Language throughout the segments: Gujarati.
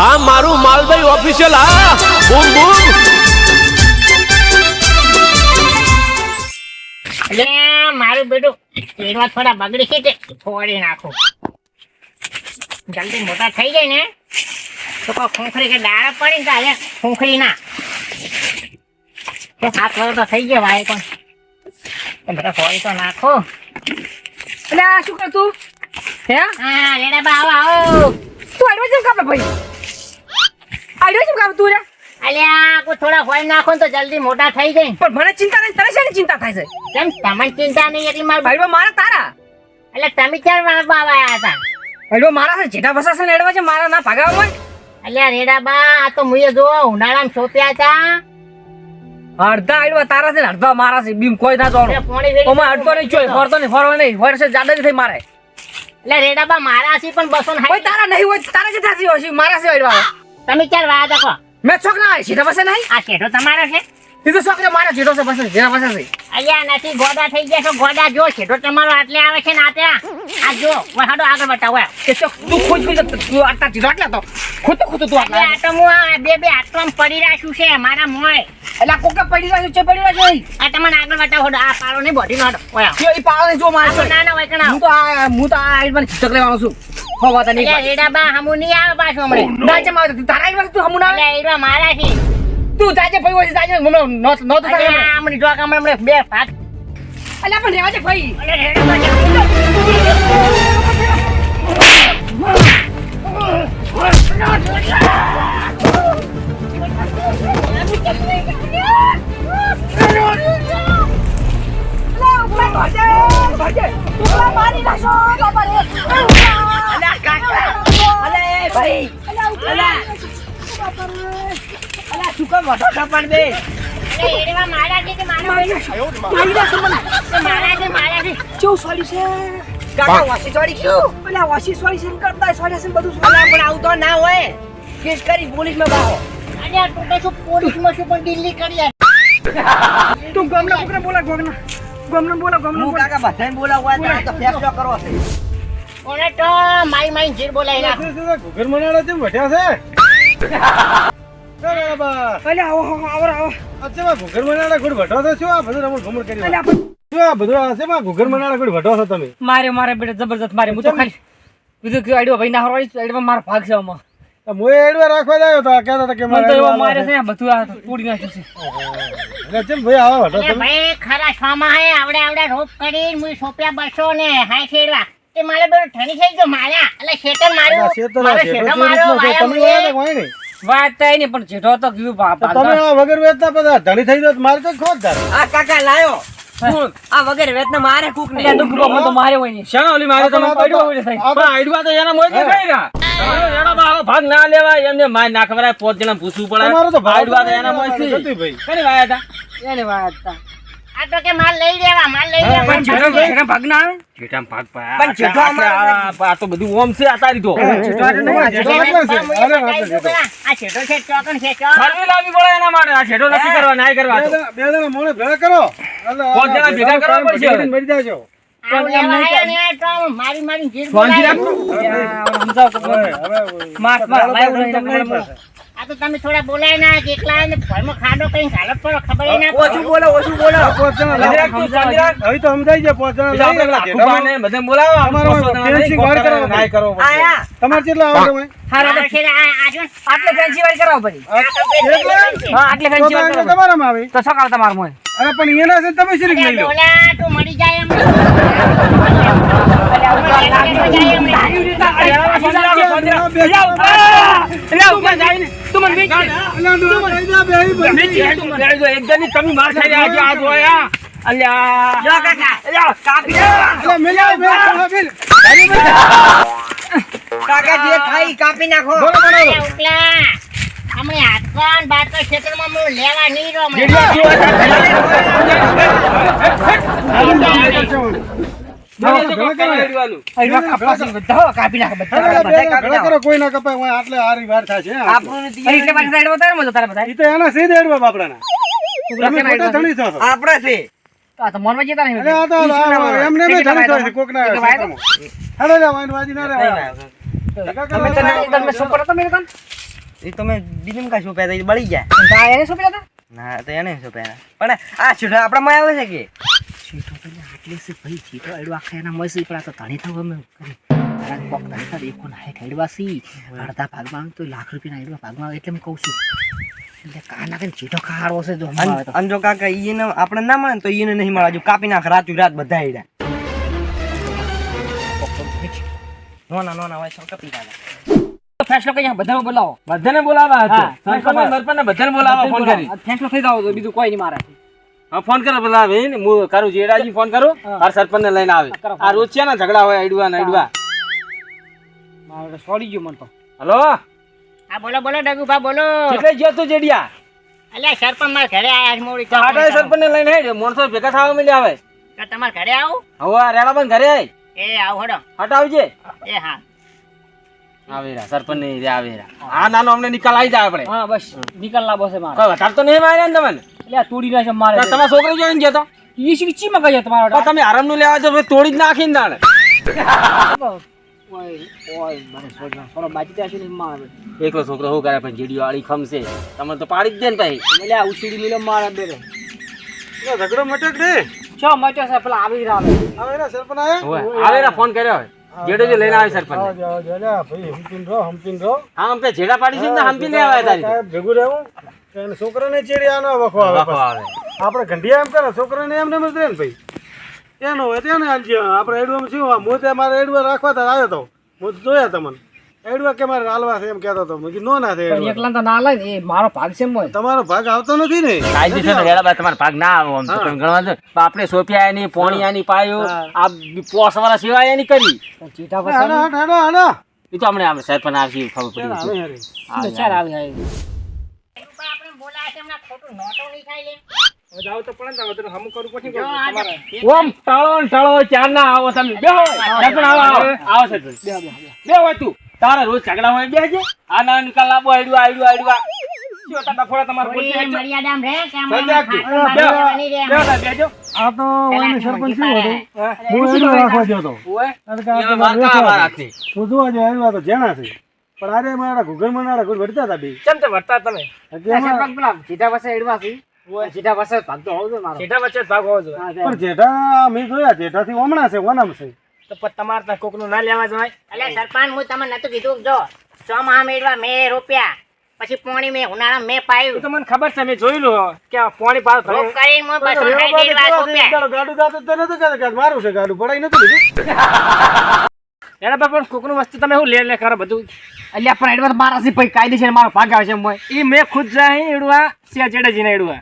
હા મારું માલભાઈ ઓફિશિયલ હા બૂમ બૂમ એટલે મારું બેટું પેટમાં થોડા બગડી છે તે ફોડી નાખો જલ્દી મોટા થઈ જાય ને તો કોઈ ખૂંખરી કે દાડા પડી ને તારે ખૂંખરી ના હાથ વગર તો થઈ ગયો ભાઈ પણ બધા ફોડી તો નાખો એટલે આ શું કરતું હે હા રેડા બા આવો આવો તું આડવા જેમ કાપે ભાઈ આડવા જેમ કાપ તું રે અલ્યા કોઈ થોડા ફોડી નાખો ને તો જલ્દી મોટા થઈ જાય પણ મને ચિંતા નહીં તને શેની ચિંતા થાય છે કેમ તમને ચિંતા નહીં એટલી મારું આડવા મારા તારા એટલે તમે ચાર બાબા આવ્યા હતા આડવા મારા છે જેટા બસા છે ને આડવા છે મારા ના ભાગાવા હોય અલ્યા રેડા બા આ તો મુએ જો ઉનાળામાં સોપ્યા હતા અડધા આડવા તારા છે ને અડધા મારા છે બીમ કોઈ ના જોડો ઓમાં અડતો નહીં ચોય ફરતો નહીં ફરવા નહીં વર્ષે જાડા થઈ મારે એટલે રેડા બા મારા છે પણ બસો કોઈ તારા નહીં હોય તારા જે થાતી હોય છે મારા છે આડવા તમે ચાર વાયા હતા મેં છોક ના સીધા બસે નહીં આ શેઠો તમારો છે તું તો છોકરે મારા જેટો છે બસ જેના બસે છે અલ્યા નથી ગોડા થઈ ગયા છો ગોડા જો શેઠો તમારો આટલે આવે છે ને આ જો વહાડો આગળ બતાવો કે છોક તું ખુદ તું આટલા જીરો આટલા તો ખુદ તું આટલા આ તો હું આ બે આટલામ પડી રાખ્યું છે મારા મોય એટલે કોકે પડી રહ્યું છે પડી રહ્યું છે આ તમને આગળ બતાવો આ પાડો નહીં બોડી નો ઓયા કે ઈ પાળે જો માર આ ના હોય કણા હું તો આ આઈડમાં ચિત્તક લેવાનો છું હો વાત નહીં અલ્યા રેડા બા હમુ નહીં આવે પાછો હમણે ના છે મારે તારા આઈડમાં તું હમું ના આવે અલ્યા એવા મારા છે તું જાજે ભાઈ હોય જાજે મને નો તો અલ્યા આમની જો કામ હમણે બે ભાગ અલ્યા પણ રેવા છે ભાઈ અલ્યા રેડા બા દિલ્હી કરી તું ગામના છોકરા બોલા ગામના બોલા તો ફેસલો કરવો છે ઓને તો માઈ જીર બોલાઈ નાખ ઘર મનાડા જેમ વઠ્યા છે અરે બા અલ્યા આવો અચ્છા ઘર મનાડા કોઈ વઠો તો શું આ બધું રમણ ઘમણ કરી અલ્યા શું આ બધું આ છે માં ઘર મનાડા કોઈ વઠો છો તમે મારે બેટા જબરજસ્ત મારે હું તો ખાલી બીજું આઈડો ભાઈ ના હરવાઈ આઈડમાં મારો ભાગ છે આમાં મોએ એડવા રાખવા જાય તો કહેતા હતા કે મને તો એવો મારે છે ને બધું આ તોડી નાખ્યું છે કેમ ભાઈ આવો વઠો અરે તમે ભાઈ ખરા છમાં હે આવડે રોપ કરી મુઈ સોપ્યા બસો ને હાય છેડવા તે મારે બેરો ઠણી થઈ ગયો માર્યા એટલે શેતર માર્યો મારો શેતર માર્યો વાયા મુએ વાત થાય ને પણ જેઠો તો ગયું તમે વગર વેચતા બધા ધણી થઈ ગયો મારે તો ખોટ ધાર આ કાકા લાયો આ વગર વેતને મારે કુક ને દુઃખ તો મારે હોય નહીં શાના ઓલી મારે તમે આઈડો હોય થાય પણ આઈડવા તો એના મોય જ થઈ રહ્યા એના માં ભાગ ના લેવાય એમને માર ના ખવરાય પોત જણા પૂછવું પડે તમારો તો ભાગ આઈડવા તો એના મોય છે ભાઈ કને વાયા હતા એને વાત હતા આ તો કે માલ લઈ લેવા પણ જેઠો ભાગ ના આવે જેઠામ ભાગ પા પણ જેઠો અમારો આ તો બધું ઓમ છે આતારી તો જેઠો આરે નહીં જેઠો કેટલો છે? આ છેટો છે ચોકન છે ચોક સર્વે લાવવી પડે એના માટે આ છેડો નથી કરવા નાય કરવા તો બે જણા મોણે ભેગા કરો પોત જણા ભેગા કરવા પડશે મરી જાજો આવ લેવા આયા ને તો મારી જીર ફોનથી બોલાવી રાખો હવે માર લાવ લઈને આ તો તમે થોડા બોલાય ના કે એકલા ને ભરમાં ખાડો કઈ હાલત પડો ખબર ય ના ઓછું બોલો પોચ જણા લાવો. હવે તો સમજાઈ જાય પોચ જણા લઈ લેવા. આખુબાને બધે બોલાવો તમારો ફેન્સિંગ વાર કરો. નાય કરો આયા તમારે કેટલા આવે તમે હારા છે આજો આટલે ફેન્સી વાળી કરાવો પડી હા આટલે તો ફેન્સી તો વાળી આંગળી કરાવો તમારામાં આવે તો સકાળ તમાર મોય અરે પણ એના છે તમે શરીક લઈ લો બોલા તું મરી જાય એમ તમે માર ખાઈ રહ્યા છો આ જોયા અલ્યા જો કાકા કાપી અરે મિલાવ બિલ કાકા જે ખાઈ કાપી નાખો બોલો બોલો ઉકલા અમે હાથવાન બાર તો ક્ષેત્રમાં હું લેવા નહીં રહો મને કાપી નાખે ભેગા કરો કોઈ ના કપાય હોય આટલે હારી વાર થાય છે આપણું એટલે પાછી સાઈડ વધારે મજો તારે બધા ઈ તો એના સીધે એડવા બાપડાના તમે ખોટા ધણી છો આપણે છે આ તો મનમાં જતા નહીં અરે આ તો એમને મે ધણી છો કોકના હેડો જા વાઈન વાજી ના રે તમે સુપર હતો મેરે કાન એ તમે બીજું કાંઈ સોંપ્યા હતા, એ બળી ગયા. તા એને શું પેલા ના તો એને સોંપ્યા. પણ આ છૂટા આપણામાં આવે છે કે ચીટો પેલા આટલે છે ભાઈ ચીટો એડવા આખા એના મસી પણ આ તો તણી થવા અમે કરી કોક તણી થા દેખો ના હે એડવા સી અડધા ભાગમાં તો લાખ રૂપિયાના એડવા ભાગમાં આવે એટલે હું કહું છું એટલે કાના કે ચીટો ખાડવો છે જો અમારે તો અને જો કાકા ઈને આપણે ના મળે ને તો ઈને નહીં મળે. હજુ કાપી નાખ રાતું રાત બધા હેડા. નોના હોય તો કાપી નાખ. ફેસલો કઈ બધામાં બોલાવો બધાને બોલાવા હતો. હા, સરપંચ સરપંચને બધાને બોલાવા ફોન કરી. ફેસલો થઈ જાવ તો બીજું કોઈ નહીં મારે હા ફોન કરો બોલાવે ને હું કરું જેડાજી ફોન કરું આ સરપંચને લઈને આવે. આ રોજ છે ને ઝઘડા હોય આઈડવા ને આઈડવા. મારે છોડી ગયો મન તો હલો હા બોલો બોલો ડગુભા બોલો. કેટલે ગયો તું જેડિયા? અલ્યા સરપંચ મારા ઘરે આયા છે મોડી તો આટા સરપંચને લઈને હેડ મોણસો ભેગા થવા મળ્યા આવે. તો તમારા ઘરે આવું? હવે રેડાબંધ ઘરે આય એ આવ હડો. હટાવજે. એ હા આવેરા સરપંચ ને રે આવેરા. આ નાનો અમને નિકાલ આવી જાય આપણે. હા બસ નિકાલ લાવો છે મારે કોઈ વધારે તો નહીં માર્યા ને તમને? એટલે આ તોડી નાખે મારે તો તમારા છોકરો જોઈને ગયો તો ઈ શી ચીમાં ગયો તો તમારો તમે આરામ નું લેવા જો તોડી જ નાખીને દાણે. ઓય ઓય મારે છોડો બાજી ત્યાં સુધી મારે એકલો છોકરો શું કરે પણ જેડીઓ આળી ખમશે તમને તો પાડી જ દે ને ભાઈ. એટલે આ ઉછીડી મિલો મારે બેરે ઝઘડો મટક રે ચો મટ્યો છે પેલા આવી રહ્યા હવે એના સરપંચ આયા આવેરા ફોન કર્યો હવે જેડો જે લઈને આવે સરપંચ ને. ભાઈ હમતીન રહો હા અમે જેડા પાડી છે ને હંપી લે આવે તારી સાહેબ ભેગું રહેવું એને છોકરાને ચેડી આનો વખો આવે વખો આવે. આપણે ઘંટિયા એમ કરે છોકરાને એમને એમ જ રહે ને ભાઈ એનો હોય તેને હાલજો આપણે એડવામાં શું મોતે મારે એડવા રાખવા તો આવ્યો તો હું તો જોયા તમને એડવા કે મારે હાલવા છે એમ કહેતો હતો મેં કીધું નો ના થાય એડવા. એકલા તો ના લે ને એ મારો ભાગ છે મોય તમારો ભાગ આવતો નથી ને કાયદેસર રેડાબા તમારો ભાગ ના આવો આમ તો તમે ગણવા દો. આપણે સોપિયા એની પોણિયાની પાયો આ પોસ વાળા સિવાય એની કરી ચીટા હાડો પછી હાડો હાડો એ તો હમણાં આપણે સરપંચ આવશે ખબર પડી હાડો જશે. યાર ચાલ આવી આવી ડગુભા આપણે બોલાય છે હમણાં ખોટું નોટો નહીં થાય લે. જાવ તો પડે ને તો હમ કરું પછી જો આ જો ઓમ ટાળો ને ટાળો ચાર ના આવો તમે બેહો સરપંચ આવો આવો સરપંચ બે હોય તું તારા રોજ ઝઘડા હોય બેહજે. આ ના નિકાલ લાવો આઈડવા શું તાતા ફોડા તમાર થોડી બોલતી મર્યાદામાં રહે કે સંજય, આમાં બેહો, ખાટું બાજુ બેહો, આ તો ઓયનો સરપંચ શું હતું હું એડવા રાખવા ગયો હતો ઓય કારણ કે આ તો માર મારે કા વેચવા રાખતી હું જોવા જો એડવા તો જેણા છે પણ આરે મારા ઘૂઘરમાં નાડા કોઈ વળતા હતા બે કેમ તે વર્તા તમે ચીટા પાસે એડવા છે ચીટા પાસે ભાગ તો હોવો જોઈએ મારો સીધા વચ્ચે ભાગ હોવો જોઈએ. પણ જેઠા મેં જોયા જેઠાથી ઓમણા છે ઓનામ છે તો પણ તમારે ત્યાં કોકનું ના લેવા જવાય. અલ્યા સરપંચ હું તમને નતું કીધું જો ચોમાહા મેળવા મેં રોપ્યા પછી પોણી મેં ઉનાળા મેં એ પાયું તો મને ખબર છે મેં જોયેલું કે આ પોણી ભાવ રોપ ઘણું. કરીને હું 260 મેળવા રોપ્યા. ગાડું દાતો તો નતું કહેતા કે મારું છે ગાડું પડાઈ નતું લીધું એના પર પણ કોકનું વસ્તુ તમે શું લે કરો બધું. અલ્યા પણ એડવા મારા છે ભાઈ કાયદેસર મારો ભાગ આવે છે મોય એ મેં ખુદ જાય એડવા સિયા જેડાજીને એડવા.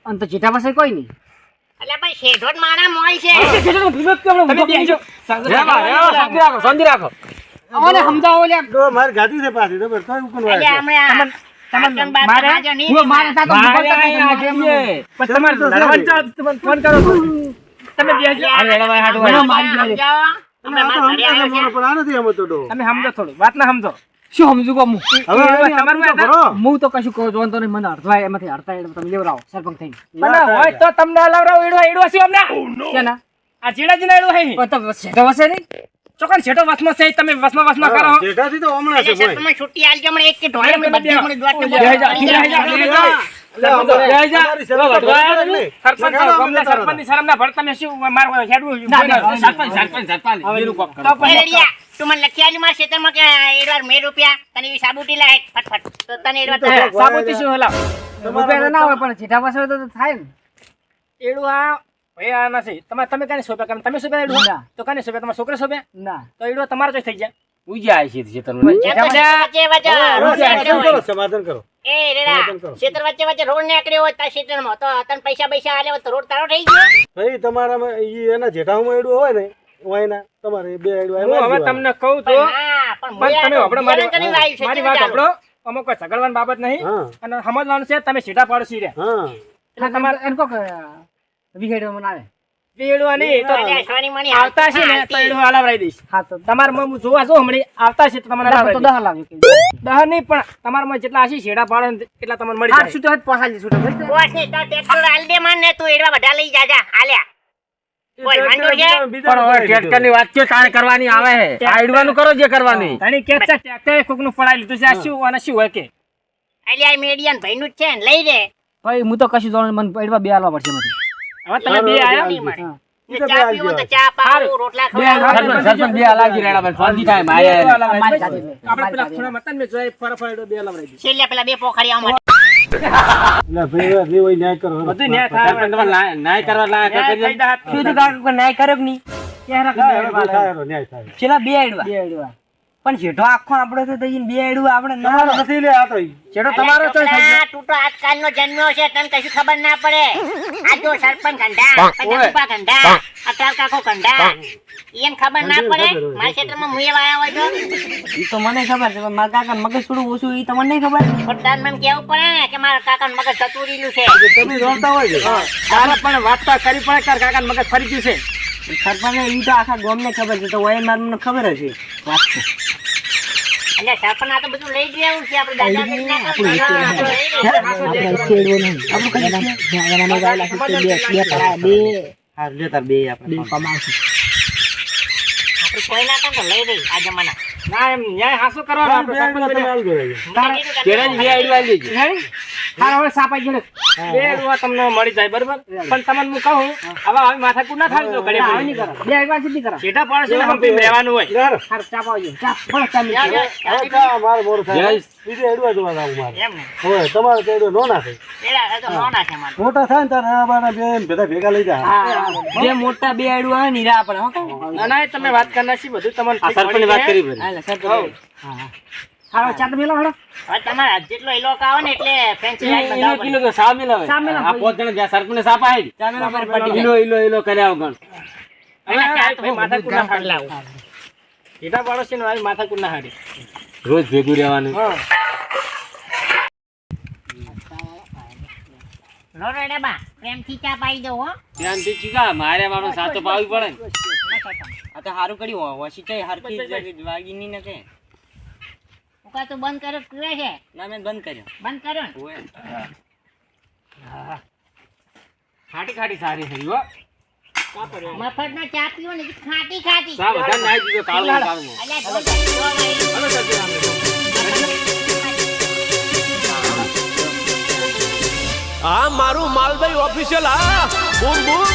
અને તો ચીટા પાસે કોઈ નહીં અલ્યા પણ શેઠો જ મારા મોય છે. તમે બેસજો. શાંતિ રાખો. ઓને સમજાવો લ્યા તો મારી ગાડી છે પાછી તો બસ કોઈ ઉકલ અલ્યા વાય હમણાં આટમ બાદ બાજો નહીં હું મારે તા તો મારે અહીંયા જઈએ. પણ તમારે લડવાનું ચાહ તો મને ફોન કરો. તમે બેસજો. આ લડવા હાટું મને હોય. મારી આમ જાઓ. હમણાં મારા ઘરે આવ્યો છે. પણ આ નથી એમ તો ડો તમે સમજો થોડું વાત ના સમજો. શું સમજુ કહું હું હવે તમારું તો વાત કરો હું તો કશું કહું જોવાનું તો નહીં મને અડધવા એમાંથી અડધા એડવા તમે લેવડાવો સરપંચ થઈને પણ હોય તો તમને લવરાવ એડવા છે અમને. કેના આ જેડાજીને એડવા હે. પણ તો શેઠો વસે નહીં ચોકન છેટો વસમાં છે તમે વસમાં કરો. જેઠાથી તો ઓમણા છે અલ્યા ભાઈ સરપંચ છૂટી આલજો હમણાં એક કે ઢોળે બે બધી હમણાં દોડને બે જા, બોલાવી બે જા, બે જા. સરપંચની શરમના ભર તમે શું મારવા હેડવું? સરપંચ. એનું કોક કરો. રેડિયા તું મને લખી આલ્યું મારા ખેતરમાં કે એડવાર મેં રૂપિયા તને એવી સાબુટી લાય ફટફટ તો તને એડવાર સાબુતી શું હલાવ? રૂપિયા તો ના હોય પણ ચીઠા પાસે હોય તો થાય ને એડું આ ભાઈ આ નથી તમે કાને સોપ્યા કાને તમે સોપ્યા એડું ના. તો કાને સોપ્યા તમારા છોકરા સોપ્યા ના તો એડું તમારે ચોઈ થઈ ગયા ઉજ્યા છે તમે એ તો વચ્ચે વચ્ચે રોડ નીકળ્યો હોય. સમાધાન કરો એ રેડા ખેતર વચ્ચે વચ્ચે રોડ નીકળ્યો હોય તાર ખેતરમાં તો તને પૈસા આલ્યા હોય તો રોડ તારો થઈ ગયો. ભાઈ તમારામાં ઈ એના જેઠામાં એડું હોય ને વાયના તમારે બે એડું હું હવે તમને કહું તો ના પણ પણ તમે મોયા હબળો બિયારણ કરીને વાવ્યું છે, મારી કેવું વાત ચાલે? હબળો અમુક કોઈ ઝઘડવાની બાબત નહીં હા અને સમજવાનું છે તમે સીધા પાડોશી રહ્યા હા એટલે તમારે એને કોક વિઘેડવા મને આવે એડું નહીં તો અલ્યા, સોની મણી આવતા છે ને તો એડું હલાવરાઈ દઈશ હા તો તમારે હું જોવા જો હમણાં આવતા છે તો તમને તો હલાવરાઈ દહ લાવ્યો કે દઈશ. દહ નહીં પણ તમારામાં જેટલા હશે છેડા પાડો ને એટલા તમને મળી હા જાય. છૂટો પોસાજી છૂટો બોસ ને તો ટ્રેક્ટર આલ દે મને તું એડવા બધા લઈ જા જા આલ્યા બોલ માંડો છે પણ હવે ટ્રેક્ટરની વાત છે તારે કરવાની આવે છે આ એડવાનું કરો જે કરવાની તાણી કે છે ટ્રેક્ટર કોકનું પડાઈ લીધું છે આ શું અને શું હોય કે એટલે આ મેડિયન ભાઈનું જ છે ને લઈ લે ભાઈ હું તો કશું જોવાનું મને એડવા બે આલવા પડશે મને હવે તમે બે આયા નહીં મળે. ને ચા પીવો તો ચા પાવું રોટલા ખવડાવું. સરપંચ બે અલાગી રેડા ભાઈ શાંતિ થાય મારે અમારી સાથે આપણે પેલા ખૂણામાં હતા ને મેં જોઈ ફરફાડો બે અલાવરાઈ દીધી. છેલ્લે પેલા બે પોખરિયા માટે એટલે ભાઈ જે હોય ન્યાય કરો બધું ન્યાય થાય સરપંચ તમારે ન્યાય કરવા લાયક શું થયું કાકા કોઈ ન્યાય કર્યો કે નહીં ન્યાય થાય છેલ્લા બે આડવા પણ જેઠો આખો આપણો તો થઈ બે આડવા આપણે તમારો નથી લે આ તો જેઠો તમારો તો થઈ ગયો. તું તો આજકાલનો જન્મ્યો છે તને કશું ખબર ના પડે આ જો સરપંચ કંઢા પંચાયત કંઢા અટાલ કાકો કંઢા એમ ખબર ના પડે મારા ક્ષેત્રમાં મુએ વાયા હોય તો ઈ તો મને ખબર છે પણ મારા કાકા મગજ થોડું ઓછું ઈ તમને નહીં ખબર પણ તાર મને કેવું પડે ને કે મારા કાકાનું મગજ ચતુરીલું છે તમે જોતા હોય છે તારે પણ વાર્તા કરી પડે તાર કાકાને મગજ ફરી ગયું છે સરપંચ ઈ તો આખા ગામને ખબર છે તો વય મને ખબર હશે વાત છે એટલે સરપંચ આ તો બધું લઈ ગયા છે આપણે દાદાગીરી ના કરતા. હા લે તાર બે આપણે આપણે કોઈ ના કામ તો લઈ રહી આ જમાના ના એમ ન્યાય હાસો કરવાનો આપણે સરપંચ તમે આવી ગયો ઘેરે જ બે આઈડવા લેજે હાર હવે સાપાઈ ગયો બે આઈડવા તમને મળી જાય બરાબર પણ તમને હું કહું હવે માથાકૂટ ના થાય તો ઘરે નહીં કરો બે આડવા સીધી કરા જેટા પડશે ને હંપી રહેવાનું હોય હાર ચા પાવજો ચા બોલો ચા મીઠી. હવે કા મારે મોર થાય જય. બીજે એડવા જોવા જાવ મારે એમ ને હવે તમારે તો એડવા નો ના થાય પેલા એ તો નાના છે મારા મોટા થાય ને તારે આ બાના બે બધા ભેગા લઈ જા જે મોટા બે આડવા હોય ને ઈરા આપણે હો કાકા ના ના તમે વાત કરનાર છે બધું તમને સરપંચ વાત કરી બધી હાલે સરપંચ હાલો ચા તો મેલો હાલો હવે તમારા જેટલો એ લોકો આવે ને એટલે ફેન્સી લાઈન ઈનો બંધાવવા કિલો તો સાવ મિલાવે સાવ મિલાવે. આ પોત જણા જ્યાં સરપંચ સાપા હે ચામેલા પર પટી ઈલો ઈલો ઈલો કર્યા વગર પડે. હવે ચાલ ભાઈ માથાકૂટ ના કરી હારી લાવું. જેટા પડશે ને આવી માથાકૂટ ના હારી રોજ ભેગું રહેવાનું લો રેડા બા પ્રેમથી ચા પાઈ દો હો ધ્યાનથી ચીકા મારે મારો સાચો પાવી પડે ને આ તો હારું કર્યું વસી ચાઈ હરકી વાગી ની નકે ઉકા તો બંધ કર્યો પીવે છે ના મેં બંધ કર્યો બંધ કર્યો ને ઓય ખાટી ખાટી સારી થઈ હો મફતનો ચા પીવો ને ખાટી ખાટી સા બધા નાઈ દીધો કાળો કાળો અલ્યા ધોઈ આ મારું માલભાઈ ઓફિશિયલ આ બૂમ બૂમ